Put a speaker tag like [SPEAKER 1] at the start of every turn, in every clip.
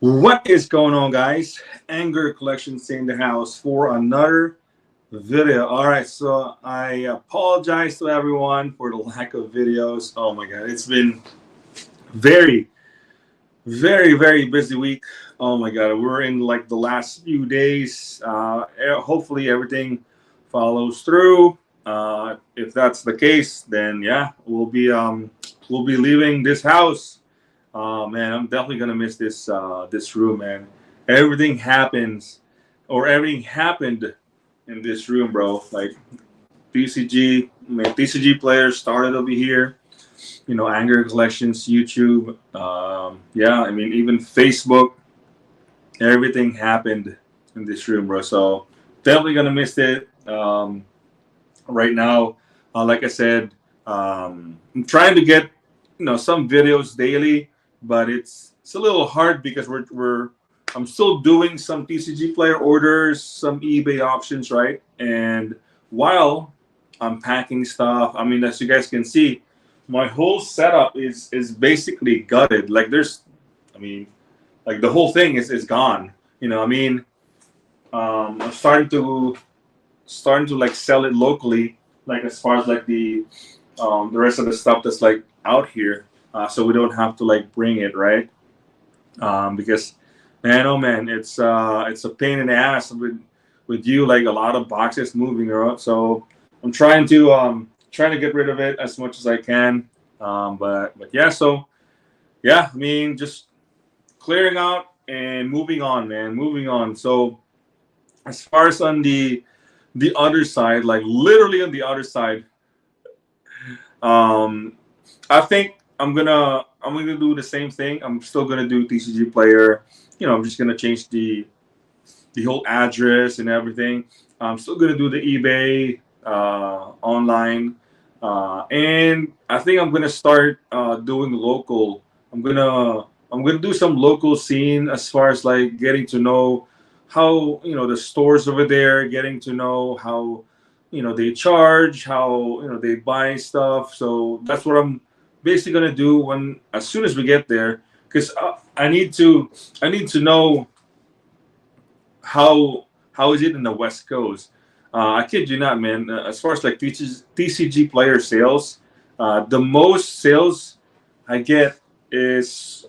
[SPEAKER 1] What is going on, guys? Anger Collection in the house for another video. All right, so I apologize to everyone for the lack of videos. Oh my god, it's been very, very busy week. Oh my god, we're in like the last few days. Hopefully everything follows through. If that's the case, then yeah, we'll be leaving this house. Oh man, I'm definitely gonna miss this room, man. Everything happens, or everything happened in this room, bro. Like TCG, TCG players started over here. Anger collections, YouTube. Yeah, I mean even Facebook. Everything happened in this room, bro. So definitely gonna miss it. Right now, like I said, I'm trying to get some videos daily, but it's a little hard because we're I'm still doing some TCG player orders, some eBay options, right? And while I'm packing stuff, I mean, as you guys can see, my whole setup is basically gutted. Like I mean, like the whole thing is gone. I mean, I'm starting to like sell it locally, like as far as like the rest of the stuff that's like out here, so we don't have to like bring it, right? Because man, oh man, it's a pain in the ass with you like a lot of boxes moving around. So I'm trying to get rid of it as much as I can. But yeah, so yeah, I mean just clearing out and moving on, man, moving on. So as far as on the other side, like literally on the other side, um, I think I'm gonna do the same thing. I'm still gonna do TCG player. I'm just gonna change the whole address and everything. I'm still gonna do the eBay online, and I think I'm gonna start doing local. I'm gonna do some local scene as far as like getting to know how the stores over there, getting to know how they charge, how they buy stuff. So that's what I'm basically gonna do when as soon as we get there, because I need to know how is it in the West Coast. I kid you not, man. As far as like TCG player sales, the most sales I get is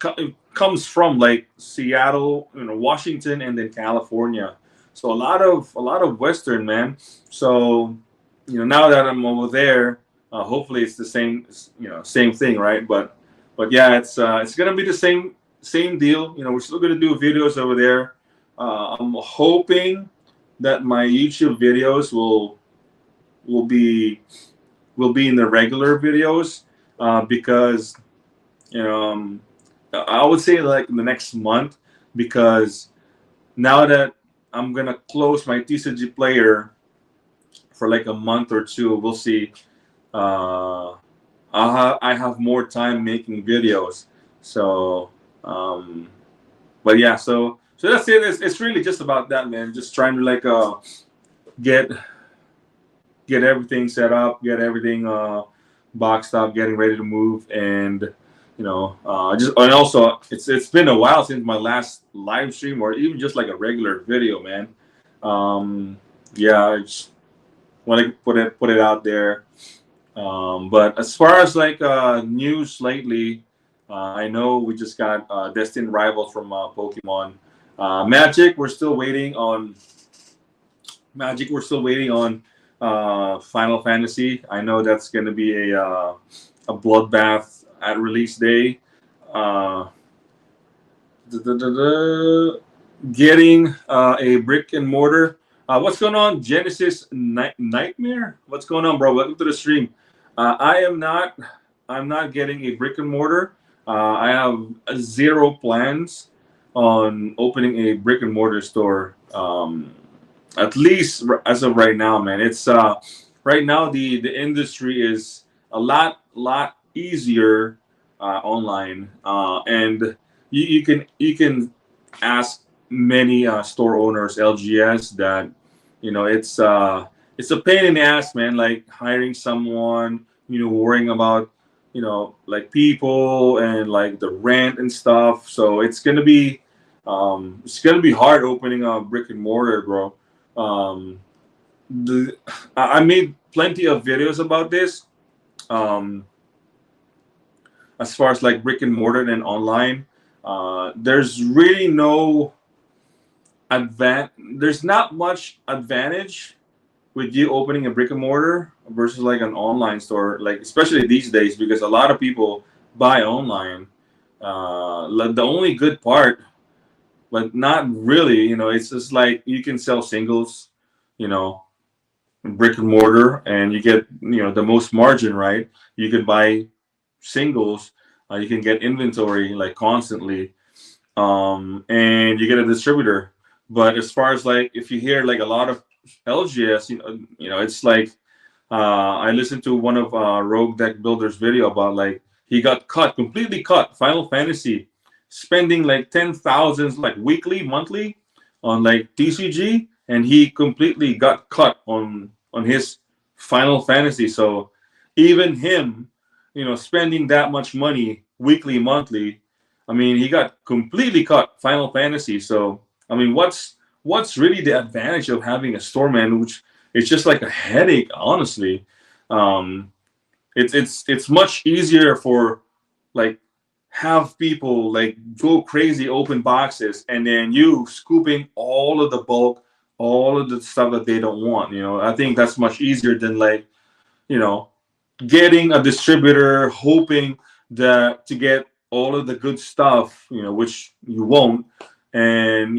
[SPEAKER 1] it comes from like Seattle, Washington, and then California. So a lot of Western, man. So now that I'm over there, hopefully it's the same thing, right? But yeah, it's gonna be the same deal. We're still gonna do videos over there. I'm hoping that my YouTube videos will be will be in the regular videos, because um, I would say like in the next month, because now that I'm gonna close my TCG player for like a month or two, we'll see. Uh, I have more time making videos, so but yeah, so that's it. It's really just about that, man. Just trying to like get get everything set up, get everything boxed up, getting ready to move, and just and also it's been a while since my last live stream or even just like a regular video, man. Yeah, I just want to put it out there. But as far as like news lately, I know we just got Destined Rivals from Pokemon. Magic, we're still waiting on Magic. We're still waiting on Final Fantasy. I know that's going to be a bloodbath at release day. Uh, da- da- da- da. Getting a brick and mortar. What's going on, Genesis Nightmare? What's going on, bro? Welcome to the stream. I am not. I'm not getting a brick and mortar. I have zero plans on opening a brick and mortar store. At least as of right now, man. It's right now the industry is a lot easier online, and you can ask many store owners, LGS, that it's a pain in the ass, man. Like hiring someone, worrying about like people and like the rent and stuff. So it's gonna be hard opening a brick and mortar, bro. Um, the I made plenty of videos about this. Um, as far as like brick and mortar and online, there's really no there's not much advantage with you opening a brick and mortar versus like an online store, like especially these days, because a lot of people buy online. Like the only good part, but not really, it's just like you can sell singles, you know, brick and mortar, and you get the most margin, right? You could buy singles, you can get inventory like constantly, and you get a distributor. But as far as like if you hear like a lot of LGS, it's like I listened to one of Rogue Deck Builder's video about like he got completely cut Final Fantasy, spending like 10,000 like weekly, monthly on like TCG, and he completely got cut on his Final Fantasy. So even him, spending that much money weekly, monthly, I mean, he got completely cut Final Fantasy. So I mean, what's really the advantage of having a store, man? Which it's just like a headache, honestly. Um, it's much easier for like have people like go crazy open boxes and then you scooping all of the bulk, all of the stuff that they don't want. I think that's much easier than like you know getting a distributor, hoping that to get all of the good stuff, which you won't, and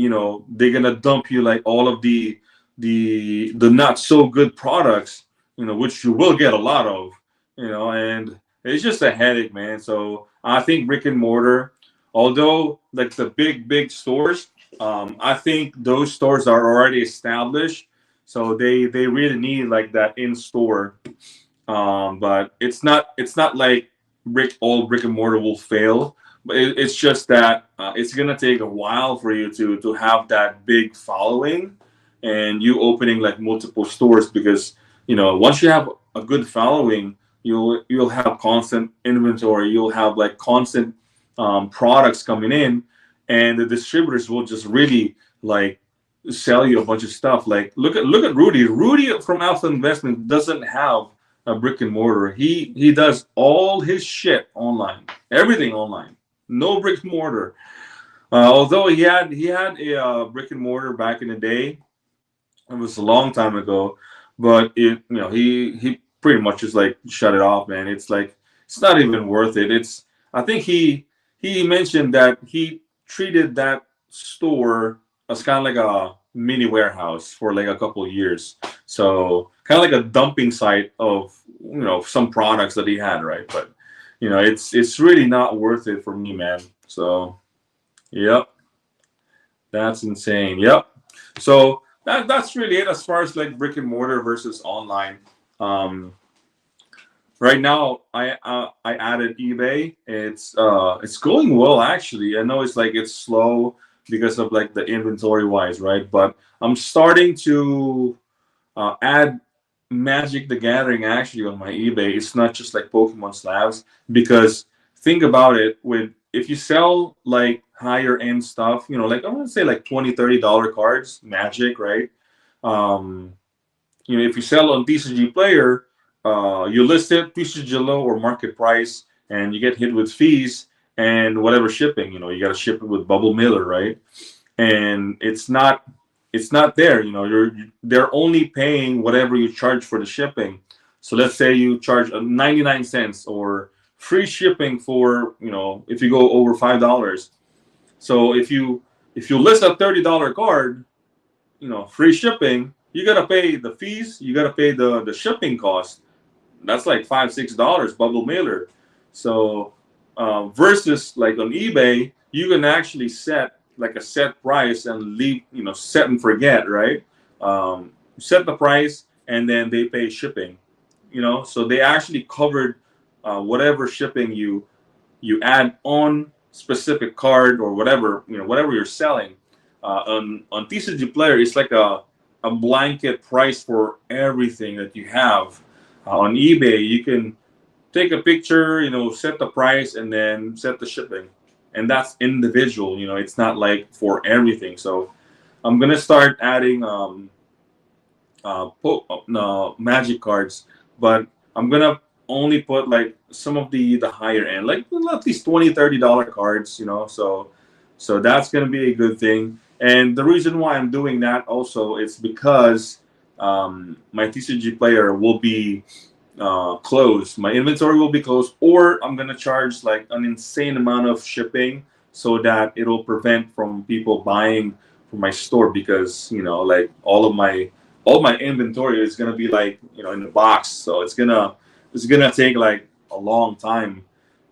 [SPEAKER 1] they're gonna dump you like all of the not so good products, which you will get a lot of, and it's just a headache, man. So I think brick and mortar, although like the big stores, I think those stores are already established, so they really need like that in store, but it's not like all brick and mortar will fail, but it's just that it's gonna take a while for you to have that big following, and you opening like multiple stores, because once you have a good following, you'll have constant inventory, you'll have like constant products coming in, and the distributors will just really like sell you a bunch of stuff. Like look at Rudy from Alpha Investment doesn't have a brick and mortar. He does all his shit online, everything online, no brick and mortar. Although he had a brick and mortar back in the day, it was a long time ago, but he pretty much just like shut it off, man. It's like it's not even worth it. I think he mentioned that he treated that store as kind of like a mini warehouse for like a couple of years. So kind of like a dumping site of some products that he had, right? But it's really not worth it for me, man. So yep, that's insane. Yep. So that's really it as far as like brick and mortar versus online. Um, right now, I added eBay. It's going well, actually. I know it's slow because of like the inventory wise, right? But I'm starting to add Magic the Gathering actually on my eBay. It's not just like Pokemon slabs, because think about it, with if you sell like higher end stuff, like I want to say like $20-$30 cards, Magic, right? Um, if you sell on TCGplayer, you list it TCG low or market price, and you get hit with fees and whatever shipping. You got to ship it with bubble mailer, right? And it's not there. They're only paying whatever you charge for the shipping. So let's say you charge 99 cents or free shipping for if you go over $5. So if you list a $30 card, free shipping, you gotta pay the fees, you gotta pay the shipping cost. That's like $5-$6 bubble mailer. So versus like on eBay, you can actually set like a set price and leave, set and forget, right? Set the price and then they pay shipping. So they actually covered whatever shipping you add on specific card or whatever you're selling. On Tcgplayer, it's like a blanket price for everything that you have. On eBay, you can take a picture, set the price, and then set the shipping. And that's individual, it's not like for everything. So I'm gonna start adding no, magic cards, but I'm gonna only put like some of the higher end, like at least $20-$30 cards, so that's gonna be a good thing. And the reason why I'm doing that also is because my TCG player will be closed. My inventory will be closed, or I'm gonna charge like an insane amount of shipping so that it'll prevent from people buying from my store, because like all my inventory is gonna be like in the box, so it's gonna take like a long time.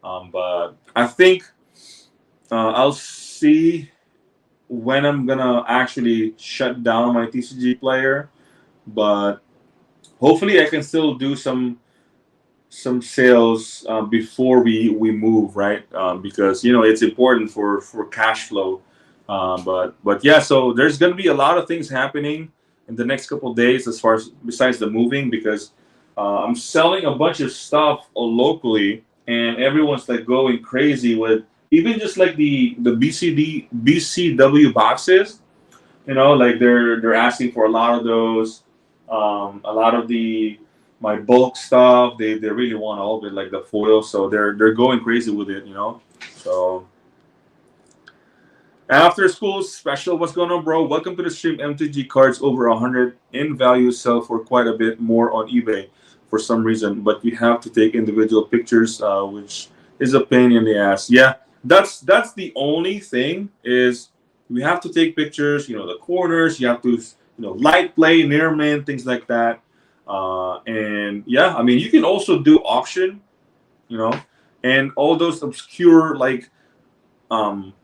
[SPEAKER 1] But I think I'll see when I'm gonna actually shut down my TCG player, but hopefully I can still do some sales before we move, right? Because it's important for cash flow. But yeah, so there's gonna be a lot of things happening in the next couple of days as far as besides the moving, because I'm selling a bunch of stuff locally, and everyone's like going crazy with even just like the BCW boxes. Like they're asking for a lot of those, a lot of the my bulk stuff. They really want all of it, like the foil. So they're going crazy with it. So after school special, what's going on, bro? Welcome to the stream. MTG cards over 100 in value sell for quite a bit more on eBay for some reason, but you have to take individual pictures, which is a pain in the ass. Yeah, that's the only thing is we have to take pictures. The corners. You have to light play, near man, things like that. And yeah, I mean you can also do auction, you know, and all those obscure like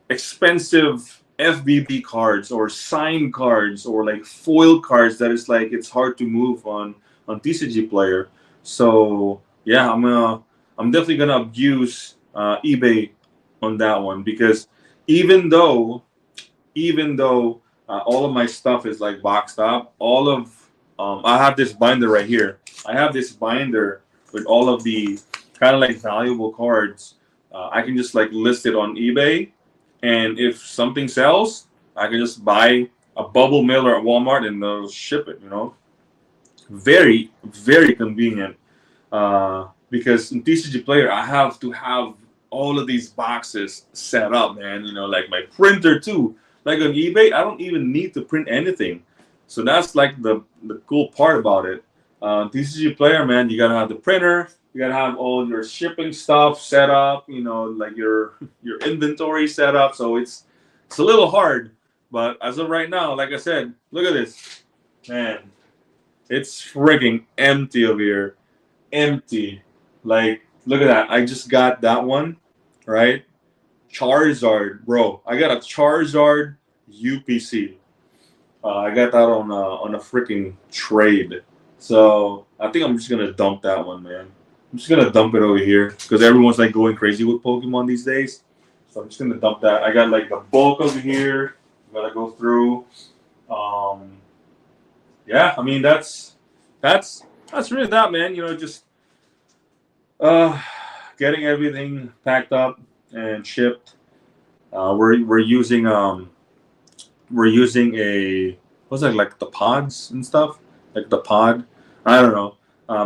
[SPEAKER 1] expensive FBB cards or signed cards or like foil cards that is like it's hard to move on TCG Player. So yeah, I'm definitely gonna abuse eBay on that one, because even though all of my stuff is like boxed up, all of I have this binder right here. I have this binder with all of the kind of like valuable cards. I can just like list it on eBay, and if something sells, I can just buy a bubble mailer at Walmart and they'll ship it. Very very convenient. Because in TCG Player, I have to have all of these boxes set up, man. Like my printer too. Like on eBay, I don't even need to print anything. So that's like the cool part about it. TCG Player, man, you gotta have the printer. You gotta have all your shipping stuff set up. Like your inventory set up. So it's a little hard. But as of right now, like I said, look at this, man. It's freaking empty over here. Empty. Like, look at that. I just got that one, right? Charizard, bro. I got a Charizard UPC. I got that on a freaking trade. So I think I'm just gonna dump that one, man. I'm just gonna dump it over here because everyone's like going crazy with Pokemon these days. So I'm just gonna dump that. I got like the bulk over here. Gotta go through. Um, yeah, I mean that's really that, man. Just uh, getting everything packed up and shipped. We're using a what's that, like the pods and stuff, like the pod. I don't know,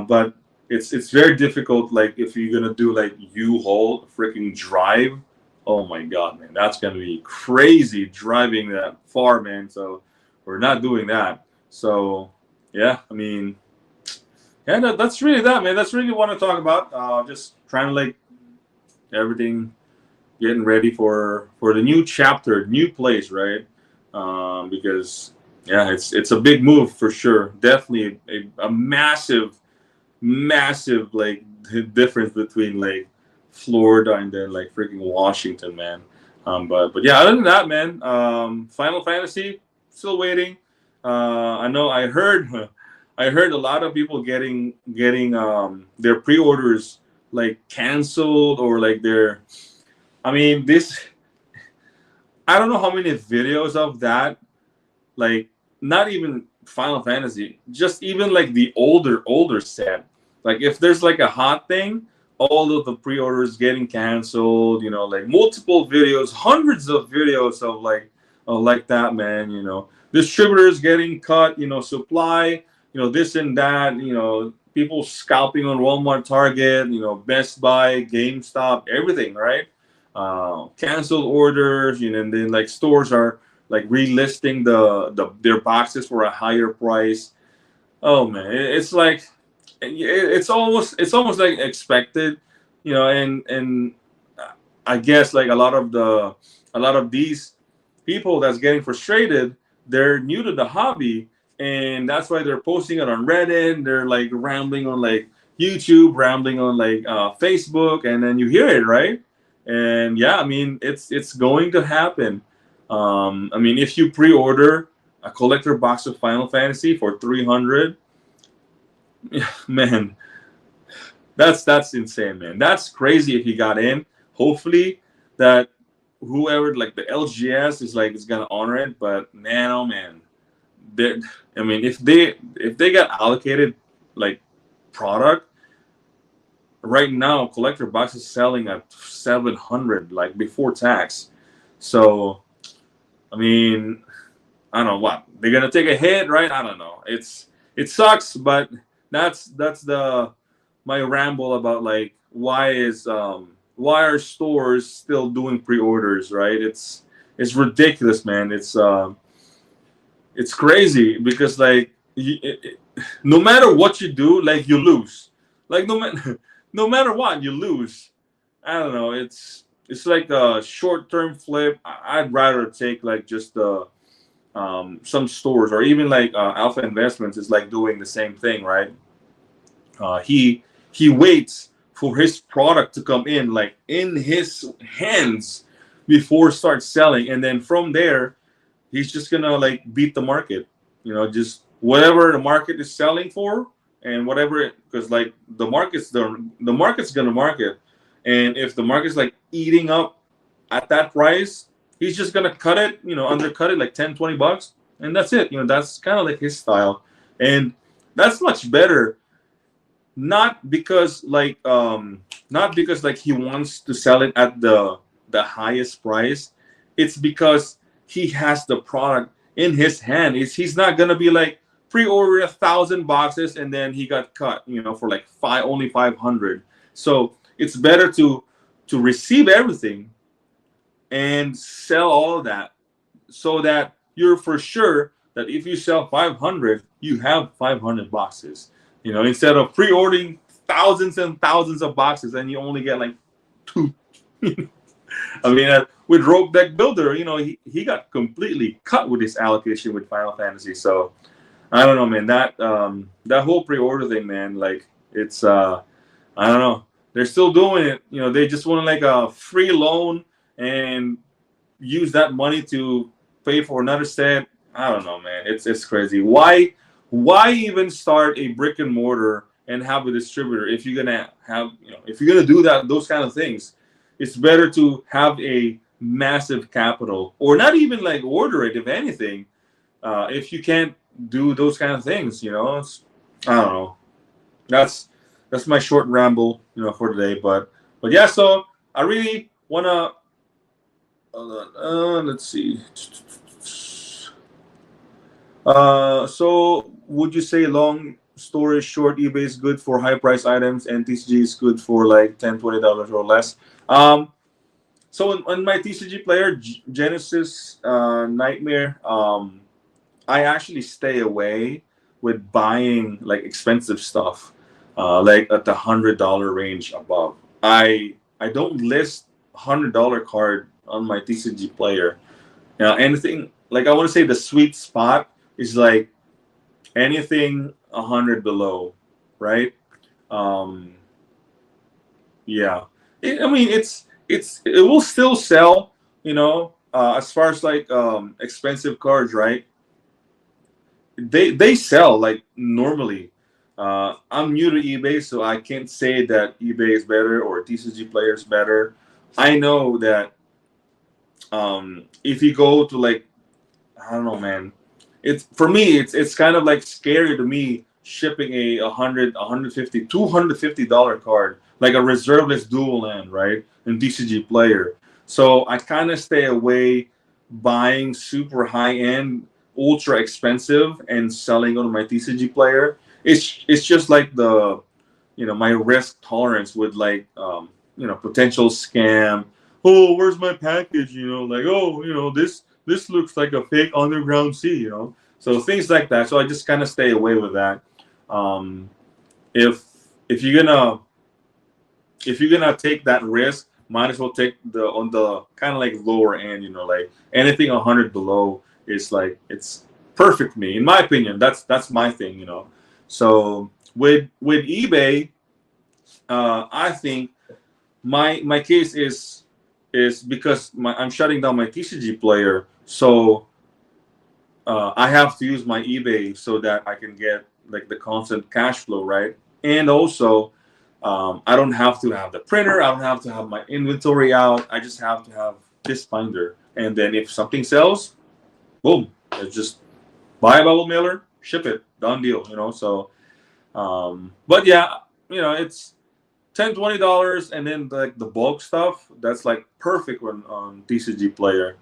[SPEAKER 1] but it's very difficult. Like if you're gonna do like U-Haul freaking drive, oh my god, man, that's gonna be crazy driving that far, man. So we're not doing that. So yeah, I mean, yeah, that's really that, man. That's really what I talk about. Just trying to like everything, getting ready for the new chapter, new place, right? Because yeah, it's a big move for sure. Definitely a massive, massive like difference between like Florida and then like freaking Washington, man. But yeah, other than that, man, Final Fantasy still waiting. I know I heard I heard a lot of people getting their pre-orders like canceled, or like their. I mean, this. I don't know how many videos of that, like not even Final Fantasy, just even like the older set. Like if there's like a hot thing, all of the pre-orders getting canceled, like multiple videos, hundreds of videos of like that, man, distributors getting cut, supply, this and that, people scalping on Walmart, Target, Best Buy, GameStop, everything, right? Canceled orders, and then like stores are like relisting their boxes for a higher price. Oh man, it's like it's almost like expected, and I guess like a lot of these people that's getting frustrated, they're new to the hobby, and that's why they're posting it on Reddit. They're like rambling on like YouTube, rambling on like Facebook, and then you hear it, right? And yeah, I mean it's going to happen. I mean, if you pre-order a collector box of Final Fantasy for 300, man, that's insane, man. That's crazy if you got in. Hopefully that whoever like the LGS is gonna honor it, but man, oh man, they I mean if they got allocated like product right now, collector box is selling at 700 like before tax. So I mean, I don't know what they're gonna take a hit, right? I don't know. It sucks, but that's the my ramble about like why are stores still doing pre-orders, right? It's ridiculous, man. It's crazy because like no matter what you do, like you lose. Like no matter what, you lose. I don't know. It's like a short-term flip. I'd rather take like just the some stores or even like Alpha Investments is like doing the same thing, right? He waits for his product to come in like in his hands before start selling, and then from there he's just gonna like beat the market, just whatever the market is selling for, and whatever because like the market's gonna market, and if the market's like eating up at that price, he's just gonna cut it, undercut it like 10-20 bucks, and that's it. That's kind of like his style, and that's much better. Not because like he wants to sell it at the highest price. It's because he has the product in his hand. He's not gonna be like pre-order 1,000 boxes and then he got cut, for like only 500. So it's better to receive everything and sell all of that, so that you're for sure that if you sell 500, you have 500 boxes. Instead of pre-ordering thousands and thousands of boxes and you only get like two. I mean, with Rogue Deck Builder, he got completely cut with his allocation with Final Fantasy. So I don't know, man. That whole pre-order thing, man. Like it's I don't know. They're still doing it. They just want like a free loan and use that money to pay for another set. I don't know, man. It's crazy. Why even start a brick and mortar and have a distributor if you're gonna have if you're gonna do those kind of things? It's better to have a massive capital, or not even like order it. If anything, if you can't do those kind of things, I don't know. That's my short ramble, for today. But yeah, so I really wanna let's see. So would you say long story short, eBay is good for high price items and TCG is good for like $10-$20 or less? Um, so on my TCG player, Genesis Nightmare, I actually stay away with buying like expensive stuff, like at the $100 range above. I don't list $100 card on my TCG player. Anything like I want to say the sweet spot is like anything 100 below, right? Um, yeah, I mean it will still sell, as far as like expensive cards, right? They sell like normally. I'm new to eBay, so I can't say that eBay is better or TCG Player is better. I know that if you go to like I don't know, man. It's for me. It's kind of like scary to me shipping a 100, 150, $250 card like a reserveless dual land, right? In TCG Player. So I kind of stay away buying super high end, ultra expensive, and selling on my TCG Player. It's just like the, my risk tolerance with like potential scam. Oh, where's my package? Like, oh, this looks like a fake underground sea. So things like that. So I just kind of stay away with that. um if if you're gonna take that risk, might as well take the on the kind of like lower end. Like anything 100 below is like, it's perfect me, in my opinion. That's my thing. So with eBay, I think my case is because I'm shutting down my TCG Player, so I have to use my eBay so that I can get like the constant cash flow, right? And also, I don't have to have the printer. I don't have to have my inventory out. I just have to have this binder, and then if something sells, boom, it's just buy a bubble mailer, ship it, done deal. So, but yeah, it's $10-$20, and then like the bulk stuff, that's like perfect on TCG Player,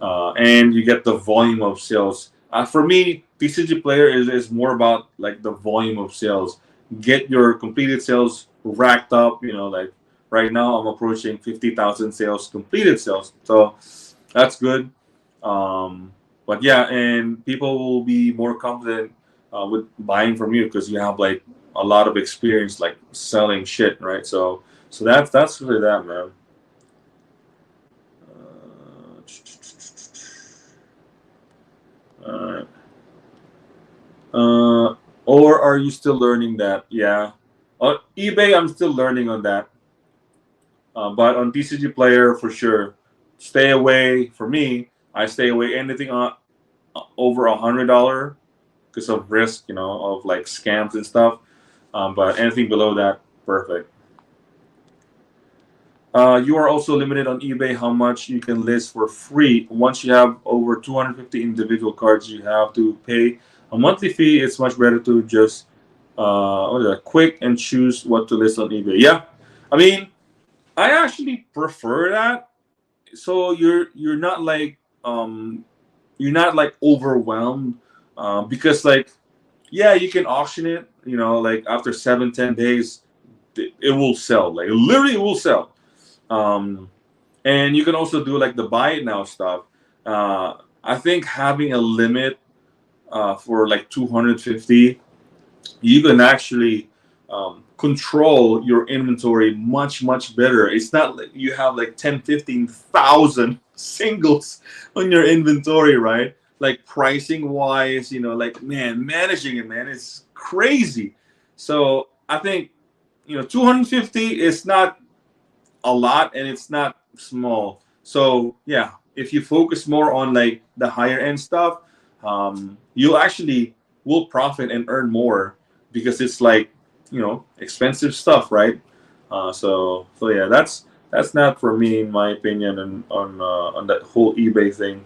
[SPEAKER 1] and you get the volume of sales. For me, TCG Player is more about like the volume of sales. Get your completed sales racked up. Like right now, I'm approaching 50,000 sales, completed sales. So that's good. But yeah, and people will be more confident with buying from you because you have like a lot of experience like selling shit, right? So that's really that, man. Uh, or are you still learning that? Yeah. On eBay, I'm still learning on that. But on TCG Player, for sure, stay away. For me, I stay away anything over $100 because of risk, of like scams and stuff. But anything below that, perfect. You are also limited on eBay how much you can list for free. Once you have over 250 individual cards, you have to pay a monthly fee. It's much better to just quick and choose what to list on eBay. Yeah, I mean, I actually prefer that. So you're not like overwhelmed, because like, yeah, you can auction it. Like after 7-10 days, it will sell. Like literally, it will sell. Um, and you can also do like the buy it now stuff. I think having a limit for like 250, you can actually control your inventory much better. It's not like you have like 10-15,000 singles on your inventory, right? Like pricing wise, like, man, managing it, man, it's crazy. So I think 250 is not a lot, and it's not small. So yeah, if you focus more on like the higher end stuff, you actually will profit and earn more because it's like expensive stuff, right? So yeah, that's not for me, in my opinion, and on that whole eBay thing.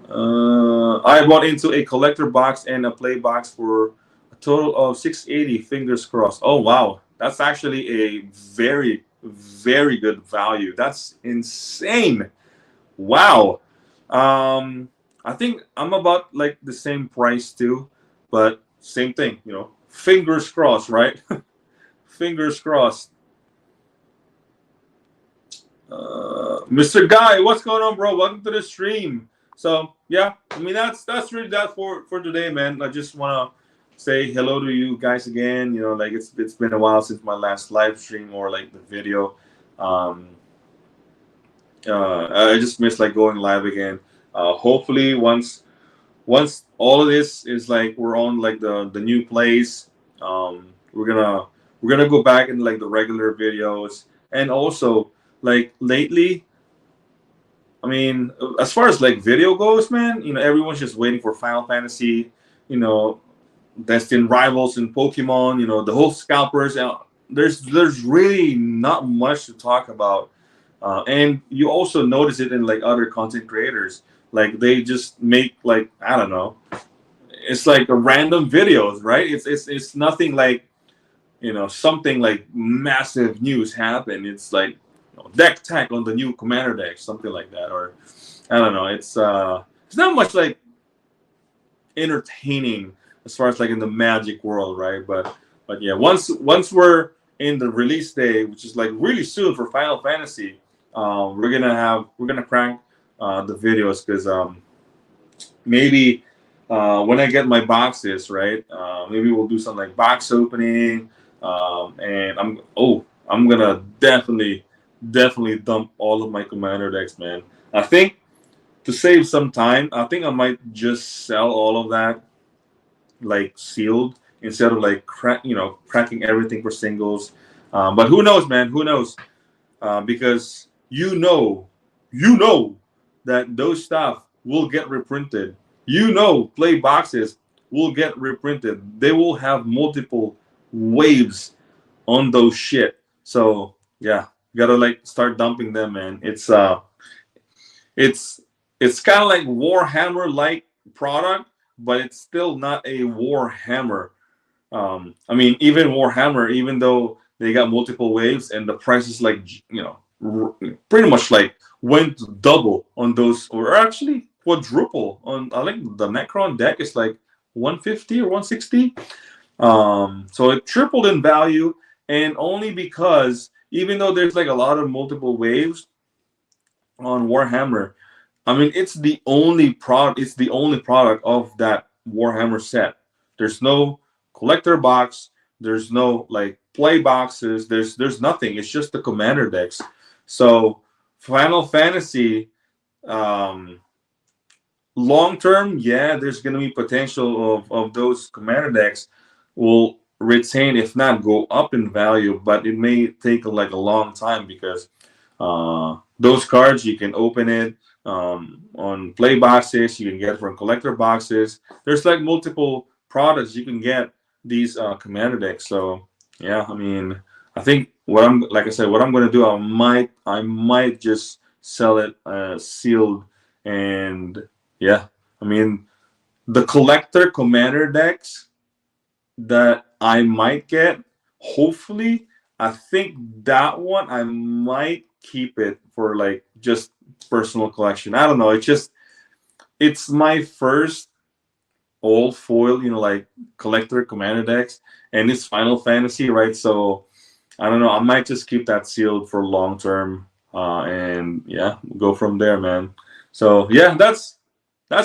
[SPEAKER 1] I bought into a collector box and a play box for a total of 680. Fingers crossed. Oh wow, that's actually a very good value. That's insane. Wow. I think I'm about like the same price too, but same thing. Fingers crossed, right? Fingers crossed. Mr. Guy, what's going on, bro? Welcome to the stream. So yeah, I mean that's really that for today, man. I just wanna say hello to you guys again. Like it's been a while since my last live stream or like the video. Um, I just miss like going live again. Hopefully once all of this is like we're on like the new place, we're gonna go back in like the regular videos. And also like lately, I mean, as far as like video goes, man, everyone's just waiting for Final Fantasy, you know, Destined Rivals and Pokemon, the whole scalpers. There's really not much to talk about, and you also notice it in like other content creators. Like they just make like, I don't know, it's like a random videos, right? It's nothing like something like massive news happen. It's like deck tech on the new commander deck, something like that, or I don't know. It's not much like entertaining as far as like in the Magic world, right? But yeah, once we're in the release day, which is like really soon for Final Fantasy, we're gonna crank the videos because maybe when I get my boxes, right? Maybe we'll do some like box opening, and I'm gonna definitely dump all of my commander decks, man. I think to save some time, I think I might just sell all of that like sealed instead of like cracking everything for singles. But who knows, man? Who knows? Because you know that those stuff will get reprinted. Play boxes will get reprinted. They will have multiple waves on those shit. So yeah, gotta like start dumping them, man. It's kind of like Warhammer like product, but it's still not a Warhammer. I mean, even Warhammer, even though they got multiple waves and the price is like pretty much like went double on those, or actually quadruple on. I think the Necron deck is like 150 or 160. So it tripled in value, and only because even though there's like a lot of multiple waves on Warhammer, I mean it's the only product. It's the only product of that Warhammer set. There's no collector box. There's no like play boxes. There's nothing. It's just the commander decks. So Final Fantasy, long term, yeah, there's gonna be potential of those commander decks will retain, if not go up in value, but it may take like a long time because those cards you can open it on play boxes, you can get from collector boxes. There's like multiple products you can get these commander decks. So yeah, I mean, I think what I'm going to do, I might just sell it sealed, and yeah, I mean, the collector commander decks that I might get, hopefully, I think that one I might keep it for like just personal collection. I don't know. It's my first all foil, like collector commander decks, and it's Final Fantasy, right? So I don't know. I might just keep that sealed for long term, and yeah, go from there, man. So yeah, that's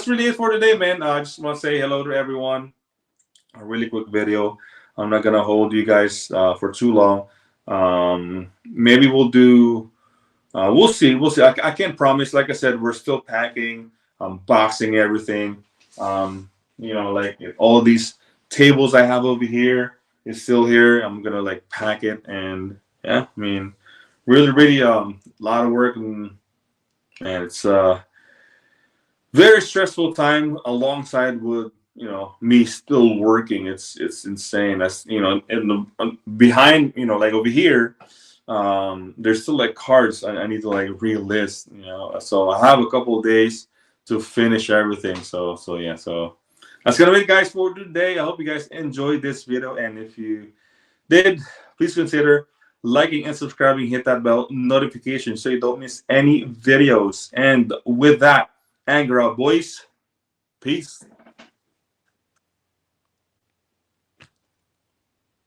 [SPEAKER 1] really it for today, man. I just want to say hello to everyone. A really quick video. I'm not gonna hold you guys for too long. Maybe we'll do. We'll see. We'll see. I can't promise. Like I said, we're still packing, boxing everything. Like all of these tables I have over here is still here. I'm gonna like pack it, and yeah, I mean, really a lot of work, and it's very stressful time alongside with me still working. It's insane. That's and behind like over here, there's still like cards I need to like relist. So I have a couple of days to finish everything. So yeah. So that's gonna be it, guys, for today. I hope you guys enjoyed this video, and if you did, please consider liking and subscribing. Hit that bell notification so you don't miss any videos. And with that, anger out, boys. Peace.